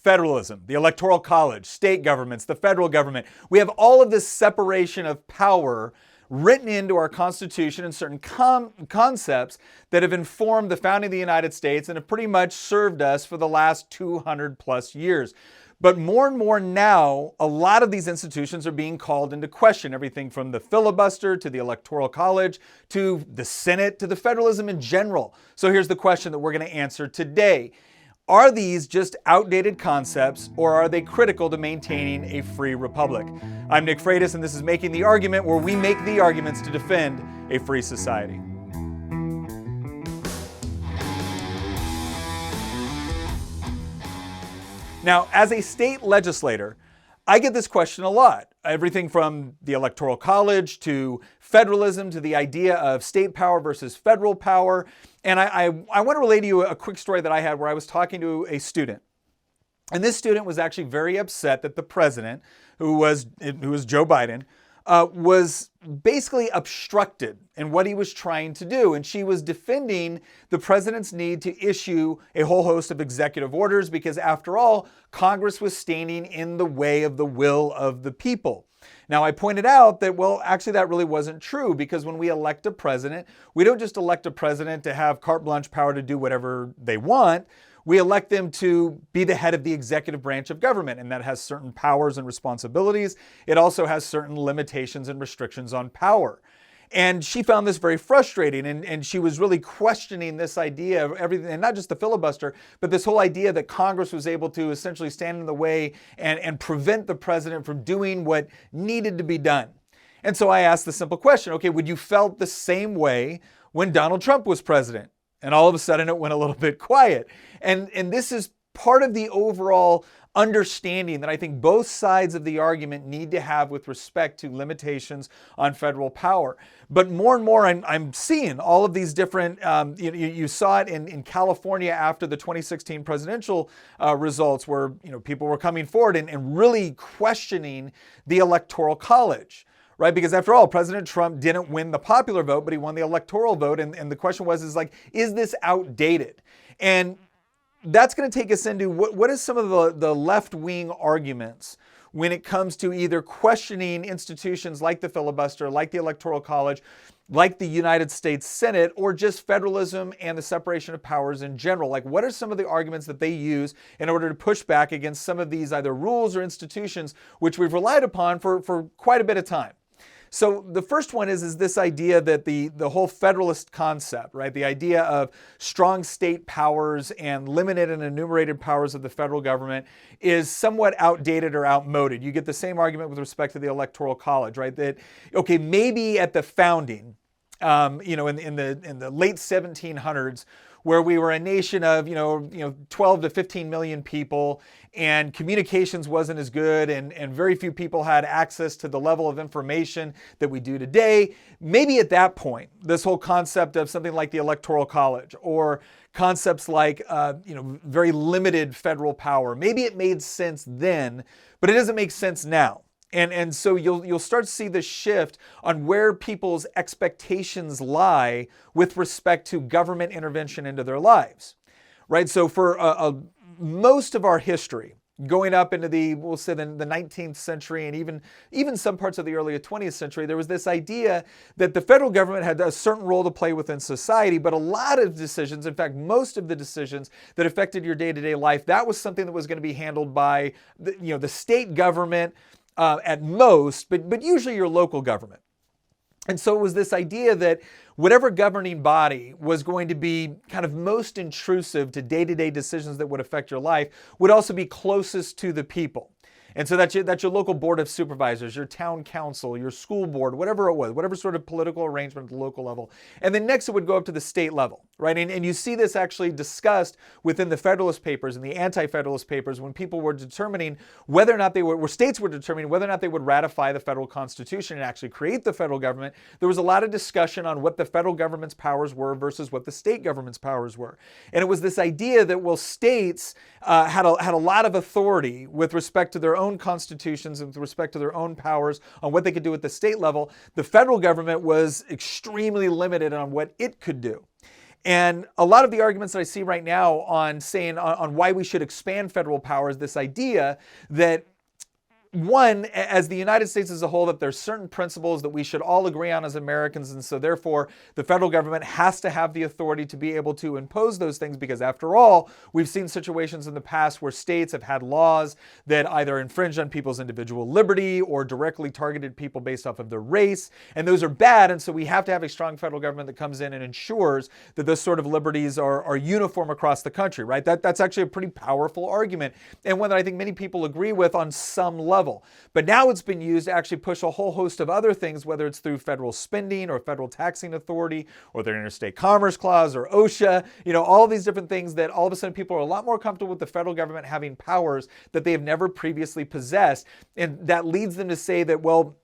federalism, the Electoral College, state governments, the federal government. We have all of this separation of power written into our Constitution and certain concepts that have informed the founding of the United States and have pretty much served us for the last 200 plus years. But more and more now, a lot of these institutions are being called into question. Everything from the filibuster to the Electoral College to the Senate to the federalism in general. So here's the question that we're going to answer today. Are these just outdated concepts, or are they critical to maintaining a free republic? I'm Nick Freitas, and this is Making the Argument, where we make the arguments to defend a free society. Now, as a state legislator, I get this question a lot. Everything from the Electoral College to federalism to the idea of state power versus federal power. And I want to relay to you a quick story that I had where I was talking to a student. And this student was actually very upset that the president, who was Joe Biden, was basically obstructed in what he was trying to do. And she was defending the president's need to issue a whole host of executive orders because, after all, Congress was standing in the way of the will of the people. Now, I pointed out that, well, actually that really wasn't true, because when we elect a president, we don't just elect a president to have carte blanche power to do whatever they want. We elect them to be the head of the executive branch of government, and that has certain powers and responsibilities. It also has certain limitations and restrictions on power. And she found this very frustrating, and she was really questioning this idea of everything, and not just the filibuster, but this whole idea that Congress was able to essentially stand in the way and prevent the president from doing what needed to be done. And so I asked the simple question, okay, would you felt the same way when Donald Trump was president? And all of a sudden it went a little bit quiet. And this is part of the overall understanding that I think both sides of the argument need to have with respect to limitations on federal power. But more and more I'm seeing all of these different, you saw it in California after the 2016 presidential results, where people were coming forward and really questioning the Electoral College. Right? Because after all, President Trump didn't win the popular vote, but he won the electoral vote. And the question was, is this outdated? And that's going to take us into what is some of the left-wing arguments when it comes to either questioning institutions like the filibuster, like the Electoral College, like the United States Senate, or just federalism and the separation of powers in general. Like, what are some of the arguments that they use in order to push back against some of these either rules or institutions which we've relied upon for quite a bit of time? So the first one is this idea that the whole federalist concept, right? The idea of strong state powers and limited and enumerated powers of the federal government is somewhat outdated or outmoded. You get the same argument with respect to the Electoral College, right? That, okay, maybe at the founding, in the late 1700s, where we were a nation of 12 to 15 million people, and communications wasn't as good, and very few people had access to the level of information that we do today. Maybe at that point, this whole concept of something like the Electoral College, or concepts like very limited federal power, maybe it made sense then, but it doesn't make sense now. And so you'll start to see the shift on where people's expectations lie with respect to government intervention into their lives, right? So for most of our history, going up into the 19th century, and even some parts of the early 20th century, there was this idea that the federal government had a certain role to play within society, but a lot of decisions, in fact, most of the decisions that affected your day-to-day life, that was something that was going to be handled by the state government, at most, but usually your local government. And so it was this idea that whatever governing body was going to be kind of most intrusive to day-to-day decisions that would affect your life would also be closest to the people. And so that's your local board of supervisors, your town council, your school board, whatever it was, whatever sort of political arrangement at the local level. And then next it would go up to the state level, right? And you see this actually discussed within the Federalist Papers and the Anti-Federalist Papers when people were determining whether or not states were determining whether or not they would ratify the federal constitution and actually create the federal government. There was a lot of discussion on what the federal government's powers were versus what the state government's powers were. And it was this idea that, well, states had a lot of authority with respect to their own constitutions and with respect to their own powers on what they could do at the state level. The federal government was extremely limited on what it could do. And a lot of the arguments that I see right now on saying on why we should expand federal power is this idea that one, as the United States as a whole, that there's certain principles that we should all agree on as Americans, and so therefore the federal government has to have the authority to be able to impose those things, because after all, we've seen situations in the past where states have had laws that either infringed on people's individual liberty or directly targeted people based off of their race, and those are bad, and so we have to have a strong federal government that comes in and ensures that those sort of liberties are uniform across the country, right? That's actually a pretty powerful argument, and one that I think many people agree with on some level. But now it's been used to actually push a whole host of other things, whether it's through federal spending or federal taxing authority or the Interstate Commerce Clause or OSHA, all these different things that all of a sudden people are a lot more comfortable with the federal government having powers that they have never previously possessed. And that leads them to say that, well,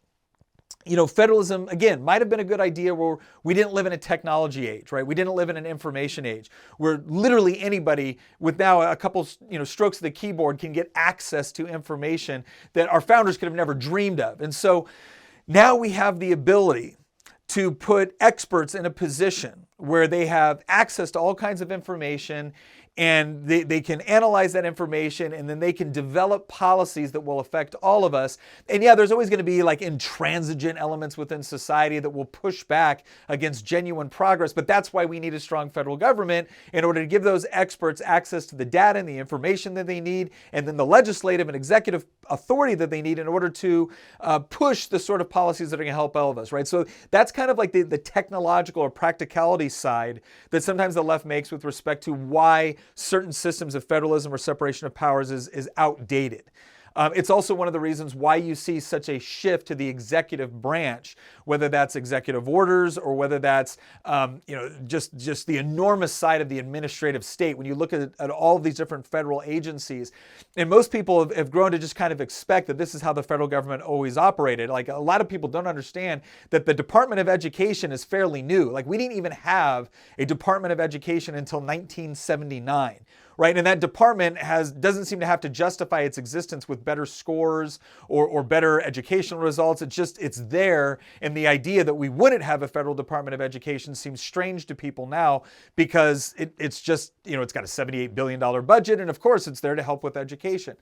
federalism, again, might have been a good idea where we didn't live in a technology age, right? We didn't live in an information age where literally anybody with now a couple, strokes of the keyboard can get access to information that our founders could have never dreamed of. And so now we have the ability to put experts in a position where they have access to all kinds of information, and they can analyze that information, and then they can develop policies that will affect all of us. And yeah, there's always going to be like intransigent elements within society that will push back against genuine progress, but that's why we need a strong federal government in order to give those experts access to the data and the information that they need, and then the legislative and executive authority that they need in order to push the sort of policies that are going to help all of us, right? So that's kind of like the technological or practicality side that sometimes the left makes with respect to why certain systems of federalism or separation of powers is outdated. It's also one of the reasons why you see such a shift to the executive branch, whether that's executive orders or whether that's just the enormous side of the administrative state. When you look at all of these different federal agencies, and most people have grown to just kind of expect that this is how the federal government always operated. Like, a lot of people don't understand that the Department of Education is fairly new. Like, we didn't even have a Department of Education until 1979. Right, and that department doesn't seem to have to justify its existence with better scores or better educational results. It's there, and the idea that we wouldn't have a federal Department of Education seems strange to people now, because it's just, it's got a $78 billion budget, and of course it's there to help with education.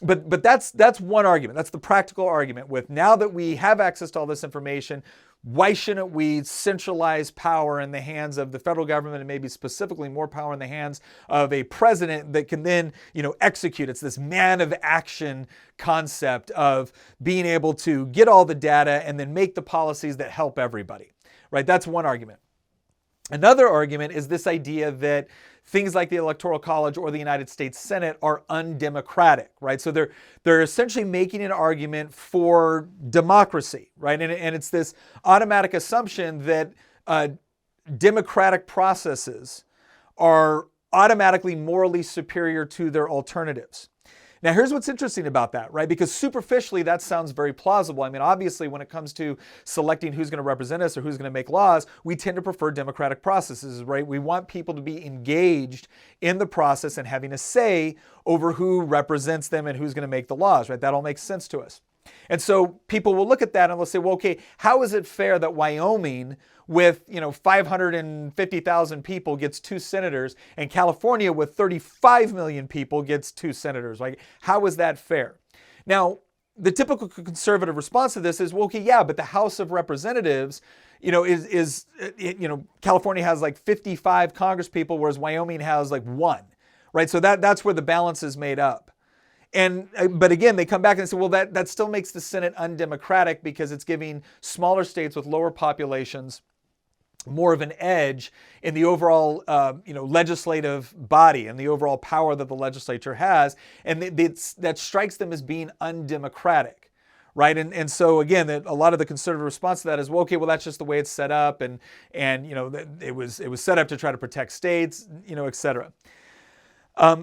But that's one argument. That's the practical argument with, now that we have access to all this information, why shouldn't we centralize power in the hands of the federal government, and maybe specifically more power in the hands of a president that can then, execute? It's this man of action concept of being able to get all the data and then make the policies that help everybody, right? That's one argument. Another argument is this idea that things like the Electoral College or the United States Senate are undemocratic, right? So they're essentially making an argument for democracy, right? And it's this automatic assumption that democratic processes are automatically morally superior to their alternatives. Now, here's what's interesting about that, right? Because superficially, that sounds very plausible. I mean, obviously, when it comes to selecting who's going to represent us or who's going to make laws, we tend to prefer democratic processes, right? We want people to be engaged in the process and having a say over who represents them and who's going to make the laws, right? That all makes sense to us. And so people will look at that and they'll say, well, okay, how is it fair that Wyoming with 550,000 people gets 2 senators, and California with 35 million people gets 2 senators? Like, how is that fair? Now, the typical conservative response to this is, well, okay, yeah, but the House of Representatives, California has like 55 Congress people, whereas Wyoming has like 1, right? So that's where the balance is made up. But again, they come back and say, well, that still makes the Senate undemocratic, because it's giving smaller states with lower populations more of an edge in the overall, legislative body and the overall power that the legislature has, and that strikes them as being undemocratic, right? And so again, a lot of the conservative response to that is, well, okay, well, that's just the way it's set up, and it was set up to try to protect states, et cetera.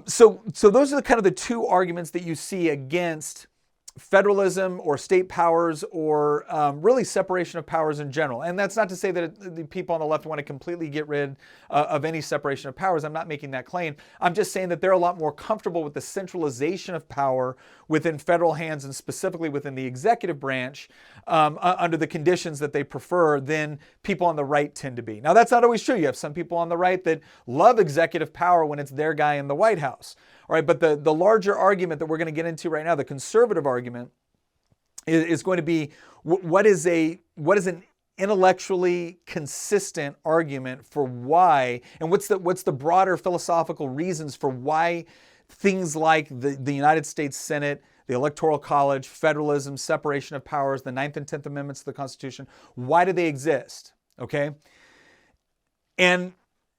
So those are kind of the 2 arguments that you see against federalism or state powers or really separation of powers in general. And that's not to say that the people on the left want to completely get rid of any separation of powers. I'm not making that claim. I'm just saying that they're a lot more comfortable with the centralization of power within federal hands and specifically within the executive branch under the conditions that they prefer than people on the right tend to be. Now, that's not always true. You have some people on the right that love executive power when it's their guy in the White House. All right, but the larger argument that we're going to get into right now, the conservative argument, is going to be what is an intellectually consistent argument for why, and what's the broader philosophical reasons for why things like the United States Senate, the Electoral College, federalism, separation of powers, the 9th and 10th Amendments to the Constitution, why do they exist? Okay, and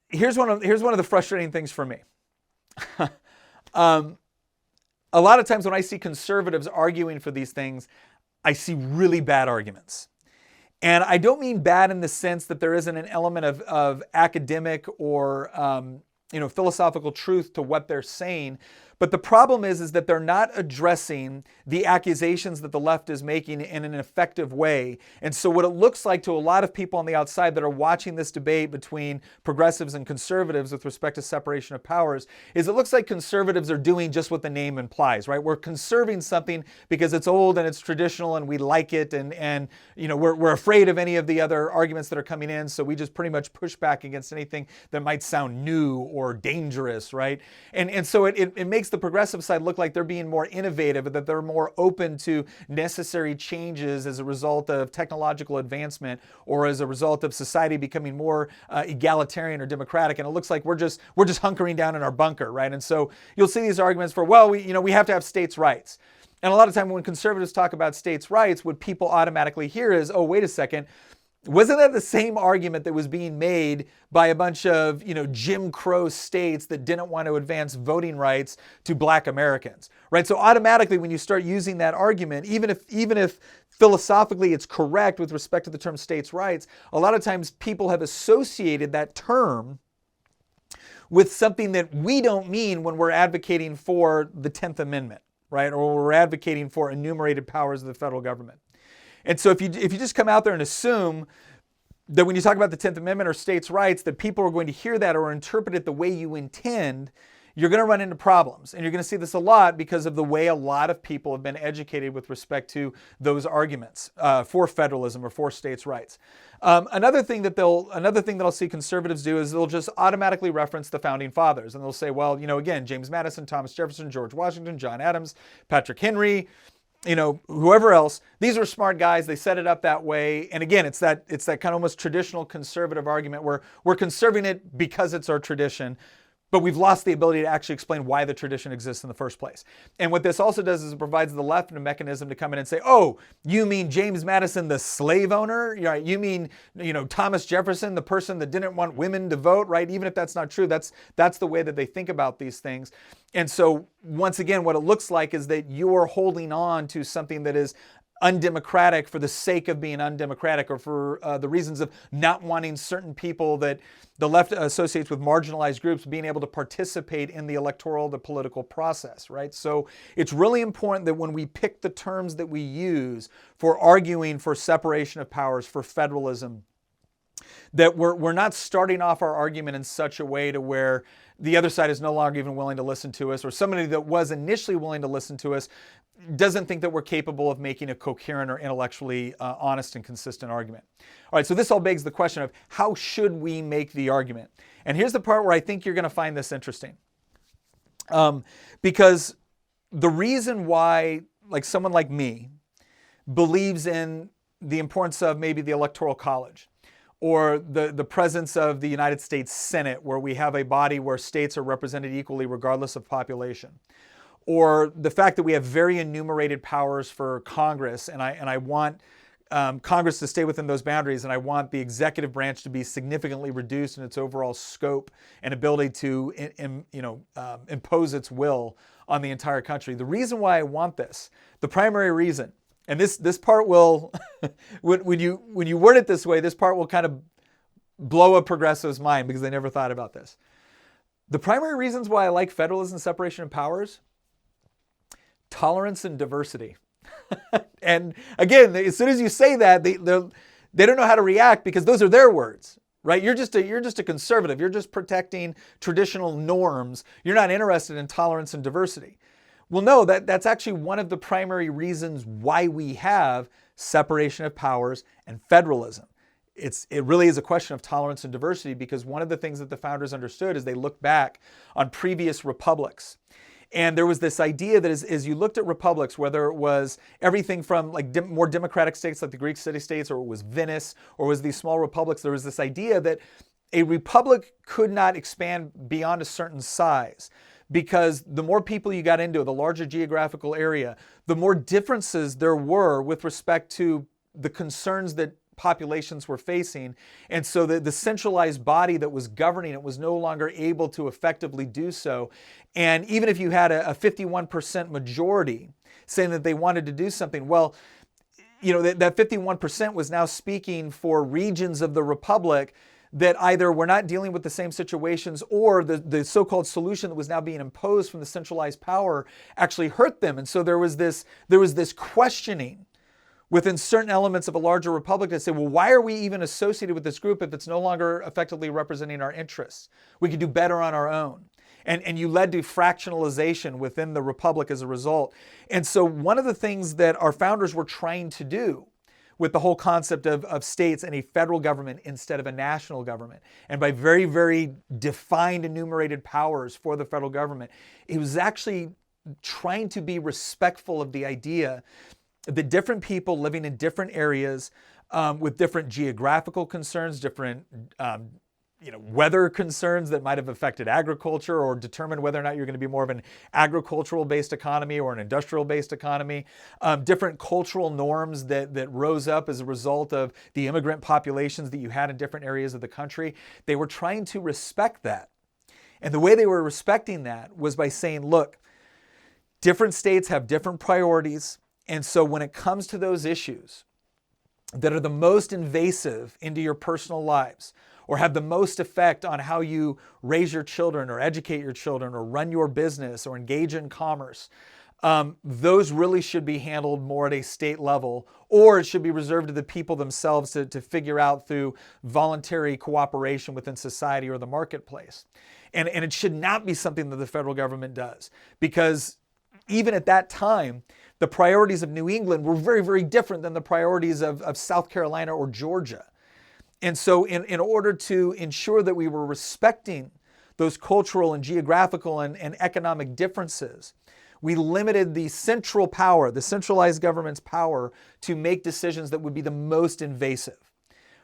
here's one of the frustrating things for me. A lot of times when I see conservatives arguing for these things, I see really bad arguments. And I don't mean bad in the sense that there isn't an element of academic or philosophical truth to what they're saying. But the problem is that they're not addressing the accusations that the left is making in an effective way. And so what it looks like to a lot of people on the outside that are watching this debate between progressives and conservatives with respect to separation of powers is it looks like conservatives are doing just what the name implies, right? We're conserving something because it's old and it's traditional and we like it and we're afraid of any of the other arguments that are coming in, so we just pretty much push back against anything that might sound new or dangerous, right? And so it makes the progressive side look like they're being more innovative, that they're more open to necessary changes as a result of technological advancement or as a result of society becoming more egalitarian or democratic. And it looks like we're just hunkering down in our bunker, right? And so you'll see these arguments for, well, we have to have states' rights. And a lot of time when conservatives talk about states' rights, what people automatically hear is, oh, wait a second, wasn't that the same argument that was being made by a bunch of, Jim Crow states that didn't want to advance voting rights to Black Americans, right? So automatically when you start using that argument, even if philosophically it's correct with respect to the term states' rights, a lot of times people have associated that term with something that we don't mean when we're advocating for the 10th Amendment, right? Or we're advocating for enumerated powers of the federal government. And so if you just come out there and assume that when you talk about the 10th Amendment or states' rights, that people are going to hear that or interpret it the way you intend, you're going to run into problems. And you're going to see this a lot because of the way a lot of people have been educated with respect to those arguments for federalism or for states' rights. Another thing that I'll see conservatives do is they'll just automatically reference the founding fathers. And they'll say, well, again, James Madison, Thomas Jefferson, George Washington, John Adams, Patrick Henry, whoever else, these are smart guys. They set it up that way. And again, it's that kind of almost traditional conservative argument where we're conserving it because it's our tradition, but we've lost the ability to actually explain why the tradition exists in the first place. And what this also does is it provides the left a mechanism to come in and say, oh, you mean James Madison, the slave owner? You mean, Thomas Jefferson, the person that didn't want women to vote, right? Even if that's not true, that's the way that they think about these things. And so once again, what it looks like is that you're holding on to something that is undemocratic for the sake of being undemocratic or for the reasons of not wanting certain people that the left associates with marginalized groups being able to participate in the the political process, right? So it's really important that when we pick the terms that we use for arguing for separation of powers, for federalism, that we're not starting off our argument in such a way to where the other side is no longer even willing to listen to us, or somebody that was initially willing to listen to us doesn't think that we're capable of making a coherent or intellectually honest and consistent argument. All right, so this all begs the question of how should we make the argument? And here's the part where I think you're going to find this interesting. Because the reason why, someone like me believes in the importance of maybe the Electoral College, or the presence of the United States Senate, where we have a body where states are represented equally regardless of population, or the fact that we have very enumerated powers for Congress, and I want Congress to stay within those boundaries, and I want the executive branch to be significantly reduced in its overall scope and ability to impose its will on the entire country. The reason why I want this, the primary reason, and this part will, when you word it this way, this part will kind of blow a progressive's mind because they never thought about this. The primary reasons why I like federalism and separation of powers: tolerance and diversity. And again, as soon as you say that, they don't know how to react because those are their words, right? You're just a conservative. You're just protecting traditional norms. You're not interested in tolerance and diversity. Well, no, that's actually one of the primary reasons why we have separation of powers and federalism. It really is a question of tolerance and diversity, because one of the things that the founders understood is they looked back on previous republics. And there was this idea that as you looked at republics, whether it was everything from like more democratic states like the Greek city-states, or it was Venice, or it was these small republics, there was this idea that a republic could not expand beyond a certain size, because the more people you got into, the larger geographical area, the more differences there were with respect to the concerns that populations were facing. And so the centralized body that was governing it was no longer able to effectively do so. And even if you had a 51% majority saying that they wanted to do something, well, that 51% was now speaking for regions of the republic that either were not dealing with the same situations, or the so-called solution that was now being imposed from the centralized power actually hurt them. And so there was this questioning within certain elements of a larger republic to say, well, why are we even associated with this group if it's no longer effectively representing our interests? We could do better on our own. And you led to fractionalization within the republic as a result. And so one of the things that our founders were trying to do with the whole concept of states and a federal government instead of a national government, and by very, very defined enumerated powers for the federal government, it was actually trying to be respectful of the idea that different people living in different areas with different geographical concerns, different weather concerns that might have affected agriculture or determined whether or not you're going to be more of an agricultural-based economy or an industrial-based economy, different cultural norms that rose up as a result of the immigrant populations that you had in different areas of the country. They were trying to respect that. And the way they were respecting that was by saying, look, different states have different priorities. And so when it comes to those issues that are the most invasive into your personal lives, or have the most effect on how you raise your children or educate your children or run your business or engage in commerce, those really should be handled more at a state level, or it should be reserved to the people themselves to figure out through voluntary cooperation within society or the marketplace. And it should not be something that the federal government does, because even at that time, the priorities of New England were very, very different than the priorities of South Carolina or Georgia. And so in order to ensure that we were respecting those cultural and geographical and economic differences, we limited the central power, the centralized government's power, to make decisions that would be the most invasive.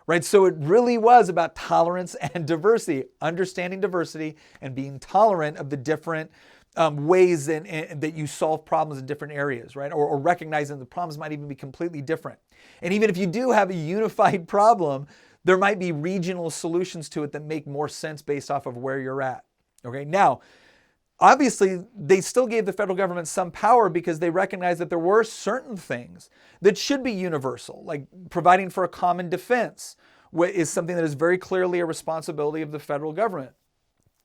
Right? So it really was about tolerance and diversity, understanding diversity and being tolerant of the different ways that you solve problems in different areas, right? Or recognizing the problems might even be completely different. And even if you do have a unified problem, there might be regional solutions to it that make more sense based off of where you're at. Okay, now, obviously, they still gave the federal government some power because they recognized that there were certain things that should be universal, like providing for a common defense is something that is very clearly a responsibility of the federal government.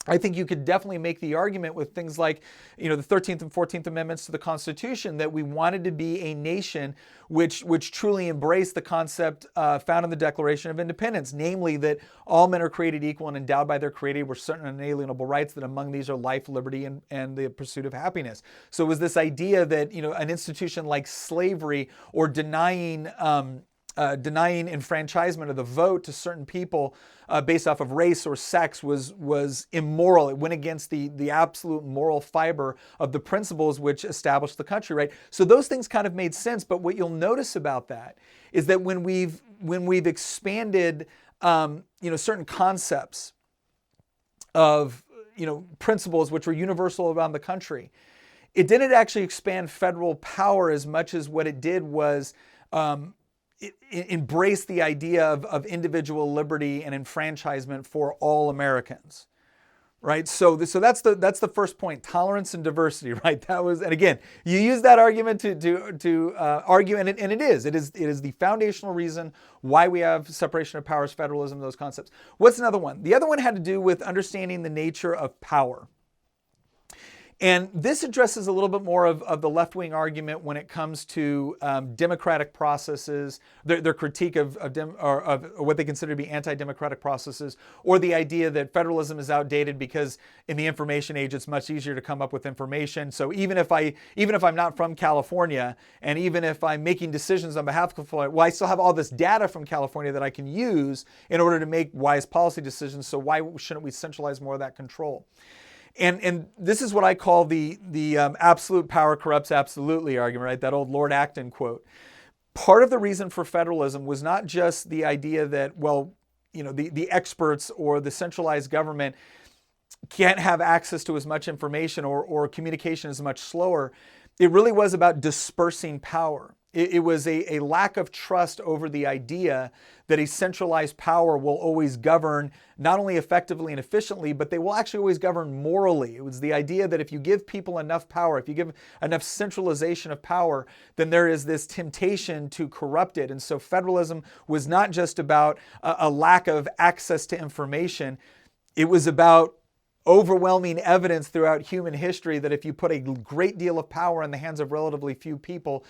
I think you could definitely make the argument with things like, the 13th and 14th Amendments to the Constitution, that we wanted to be a nation which truly embraced the concept found in the Declaration of Independence, namely that all men are created equal and endowed by their Creator with certain unalienable rights, that among these are life, liberty, and the pursuit of happiness. So it was this idea that, an institution like slavery or denying enfranchisement of the vote to certain people based off of race or sex was immoral. It went against the absolute moral fiber of the principles which established the country, right? So those things kind of made sense. But what you'll notice about that is that when we've expanded, certain concepts of, principles which were universal around the country, it didn't actually expand federal power as much as what it did was embrace the idea of individual liberty and enfranchisement for all Americans, right? So that's the first point: tolerance and diversity, right? And again, you use that argument to argue, and it is the foundational reason why we have separation of powers, federalism, those concepts. What's another one? The other one had to do with understanding the nature of power. And this addresses a little bit more of the left-wing argument when it comes to democratic processes, their critique of what they consider to be anti-democratic processes, or the idea that federalism is outdated because in the information age it's much easier to come up with information. So even if I'm not from California, and even if I'm making decisions on behalf of California, well, I still have all this data from California that I can use in order to make wise policy decisions. So why shouldn't we centralize more of that control? And this is what I call the absolute power corrupts absolutely argument, right? That old Lord Acton quote. Part of the reason for federalism was not just the idea that, well, the experts or the centralized government can't have access to as much information or communication is much slower. It really was about dispersing power. It was a lack of trust over the idea that a centralized power will always govern not only effectively and efficiently, but they will actually always govern morally. It was the idea that if you give people enough power, if you give enough centralization of power, then there is this temptation to corrupt it. And so federalism was not just about a lack of access to information. It was about overwhelming evidence throughout human history that if you put a great deal of power in the hands of relatively few people,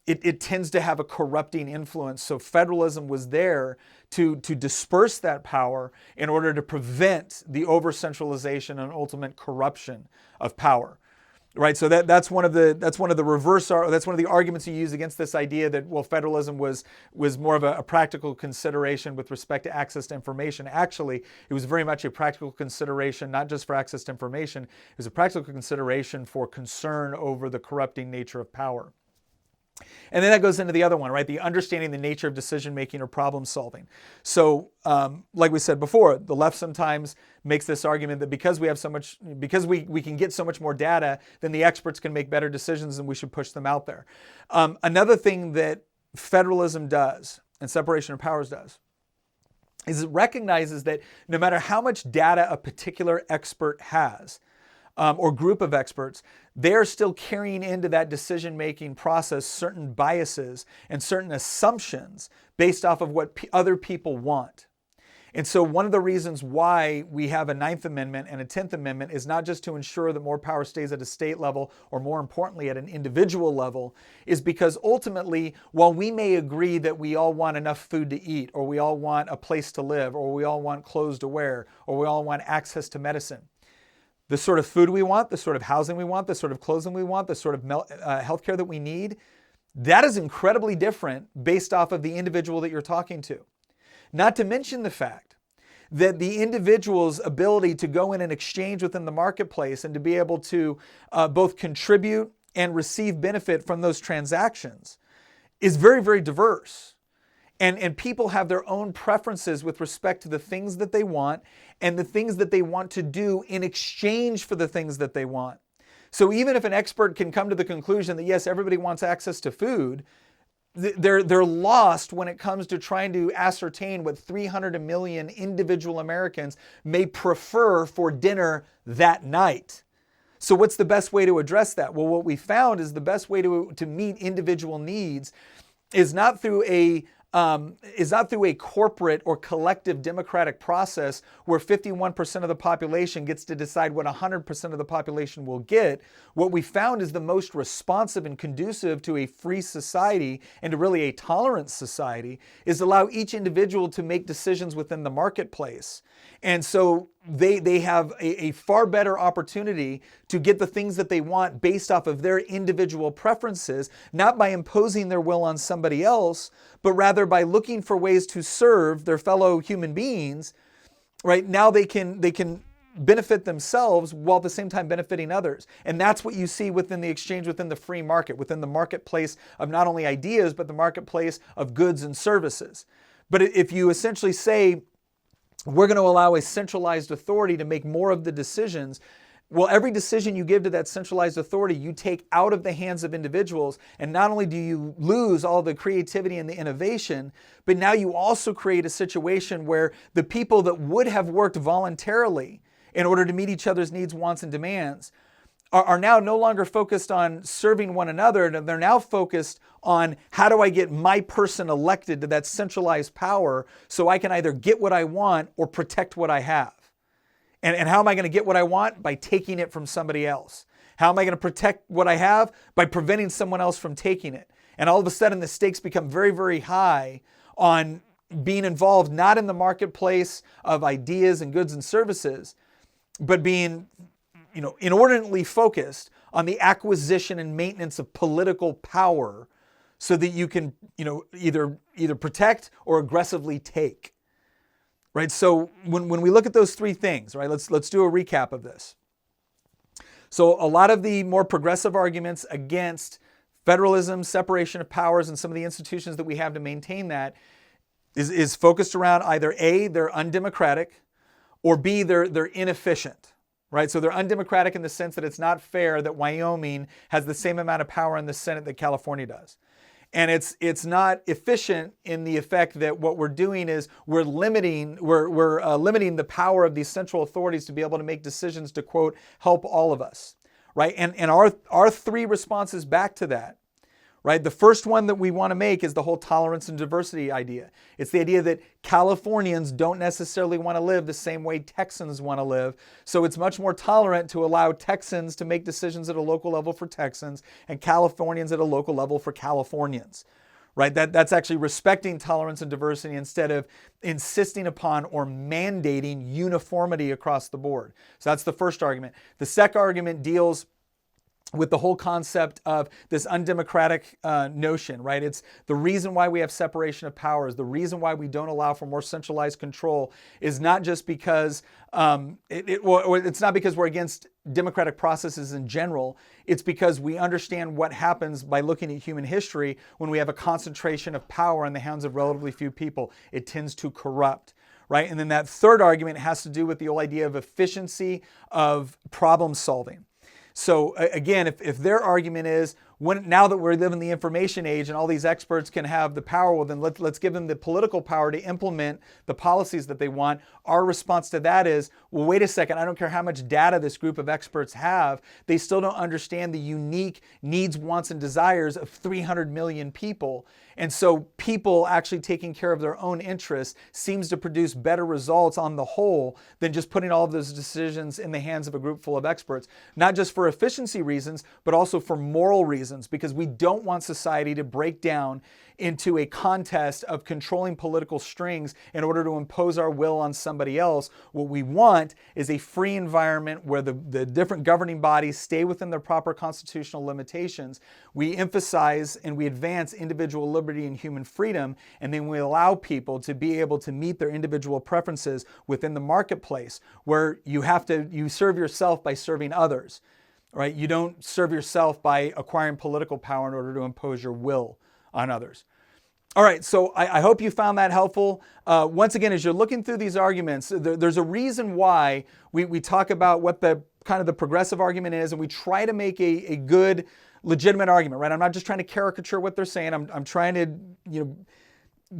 it tends to have a corrupting influence. So federalism was there to disperse that power in order to prevent the over-centralization and ultimate corruption of power. Right, so that's one of the arguments you use against this idea that, well, federalism was more of a practical consideration with respect to access to information. Actually, it was very much a practical consideration, not just for access to information. It was a practical consideration for concern over the corrupting nature of power. And then that goes into the other one, right? The understanding the nature of decision-making or problem solving. So, like we said before, the left sometimes makes this argument that because we can get so much more data, then the experts can make better decisions and we should push them out there. Another thing that federalism does and separation of powers does is it recognizes that no matter how much data a particular expert has, or group of experts, they're still carrying into that decision-making process certain biases and certain assumptions based off of what other people want. And so one of the reasons why we have a 9th Amendment and a 10th Amendment is not just to ensure that more power stays at a state level, or more importantly at an individual level, is because ultimately, while we may agree that we all want enough food to eat, or we all want a place to live, or we all want clothes to wear, or we all want access to medicine, the sort of food we want, the sort of housing we want, the sort of clothing we want, the sort of healthcare that we need, that is incredibly different based off of the individual that you're talking to. Not to mention the fact that the individual's ability to go in and exchange within the marketplace and to be able to both contribute and receive benefit from those transactions is very, very diverse. And people have their own preferences with respect to the things that they want and the things that they want to do in exchange for the things that they want. So even if an expert can come to the conclusion that, yes, everybody wants access to food, they're lost when it comes to trying to ascertain what 300 million individual Americans may prefer for dinner that night. So what's the best way to address that? Well, what we found is the best way to meet individual needs is not through a corporate or collective democratic process where 51% of the population gets to decide what 100% of the population will get. What we found is the most responsive and conducive to a free society and to really a tolerant society is allow each individual to make decisions within the marketplace. And so they have a far better opportunity to get the things that they want based off of their individual preferences, not by imposing their will on somebody else, but rather by looking for ways to serve their fellow human beings. Right now they can benefit themselves while at the same time benefiting others. And that's what you see within the exchange, within the free market, within the marketplace of not only ideas, but the marketplace of goods and services. But if you essentially say, we're going to allow a centralized authority to make more of the decisions, well, every decision you give to that centralized authority, you take out of the hands of individuals. And not only do you lose all the creativity and the innovation, but now you also create a situation where the people that would have worked voluntarily in order to meet each other's needs, wants, and demands are now no longer focused on serving one another. They're now focused on how do I get my person elected to that centralized power so I can either get what I want or protect what I have. And how am I going to get what I want? By taking it from somebody else. How am I going to protect what I have? By preventing someone else from taking it. And all of a sudden the stakes become very, very high on being involved not in the marketplace of ideas and goods and services, but being, inordinately focused on the acquisition and maintenance of political power so that you can, either protect or aggressively take. Right? So when we look at those three things, right, let's do a recap of this. So a lot of the more progressive arguments against federalism, separation of powers, and some of the institutions that we have to maintain that is focused around either A, they're undemocratic, or B, they're inefficient. Right? So they're undemocratic in the sense that it's not fair that Wyoming has the same amount of power in the Senate that California does. And it's not efficient in the effect that what we're doing is we're limiting the power of these central authorities to be able to make decisions to, quote, help all of us. Right? And our three responses back to that, right? The first one that we want to make is the whole tolerance and diversity idea. It's the idea that Californians don't necessarily want to live the same way Texans want to live. So it's much more tolerant to allow Texans to make decisions at a local level for Texans and Californians at a local level for Californians. Right? That's actually respecting tolerance and diversity instead of insisting upon or mandating uniformity across the board. So that's the first argument. The second argument deals with the whole concept of this undemocratic notion, right? It's the reason why we have separation of powers. The reason why we don't allow for more centralized control is not just because it's not because we're against democratic processes in general. It's because we understand what happens by looking at human history when we have a concentration of power in the hands of relatively few people. It tends to corrupt. Right? And then that third argument has to do with the whole idea of efficiency of problem solving. So again, if their argument is, now that we're living in the information age and all these experts can have the power, well then let's give them the political power to implement the policies that they want. Our response to that is, well, wait a second, I don't care how much data this group of experts have, they still don't understand the unique needs, wants, and desires of 300 million people. And so people actually taking care of their own interests seems to produce better results on the whole than just putting all of those decisions in the hands of a group full of experts, not just for efficiency reasons, but also for moral reasons, because we don't want society to break down into a contest of controlling political strings in order to impose our will on somebody else. What we want is a free environment where the different governing bodies stay within their proper constitutional limitations. We emphasize and we advance individual liberty and human freedom, and then we allow people to be able to meet their individual preferences within the marketplace, where you serve yourself by serving others. Right? You don't serve yourself by acquiring political power in order to impose your will on others. All right, so I hope you found that helpful. Once again, as you're looking through these arguments, there's a reason why we talk about what the kind of the progressive argument is, and we try to make a good, legitimate argument, right? I'm not just trying to caricature what they're saying. I'm trying to,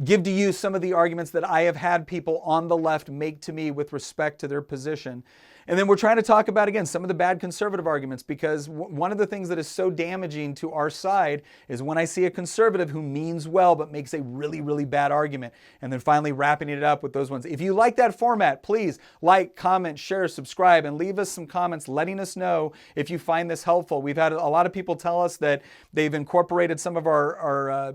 give to you some of the arguments that I have had people on the left make to me with respect to their position. And then we're trying to talk about, again, some of the bad conservative arguments, because one of the things that is so damaging to our side is when I see a conservative who means well but makes a really, really bad argument, and then finally wrapping it up with those ones. If you like that format, please like, comment, share, subscribe, and leave us some comments letting us know if you find this helpful. We've had a lot of people tell us that they've incorporated some of our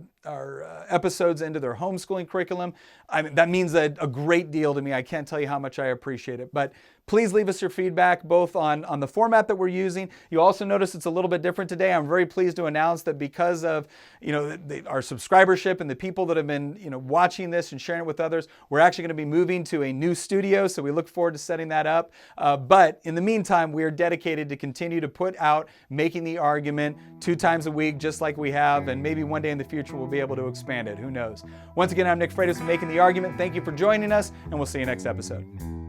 episodes into their homeschooling curriculum. I mean, that means a great deal to me. I can't tell you how much I appreciate it. But please leave us your feedback both on the format that we're using. You also notice it's a little bit different today. I'm very pleased to announce that because of our subscribership and the people that have been watching this and sharing it with others, we're actually going to be moving to a new studio. So we look forward to setting that up. But in the meantime, we are dedicated to continue to put out Making the Argument 2 times a week, just like we have. And maybe one day in the future we'll be able to expand it. Who knows? Once again, I'm Nick Freitas from Making the Argument. Thank you for joining us, and we'll see you next episode.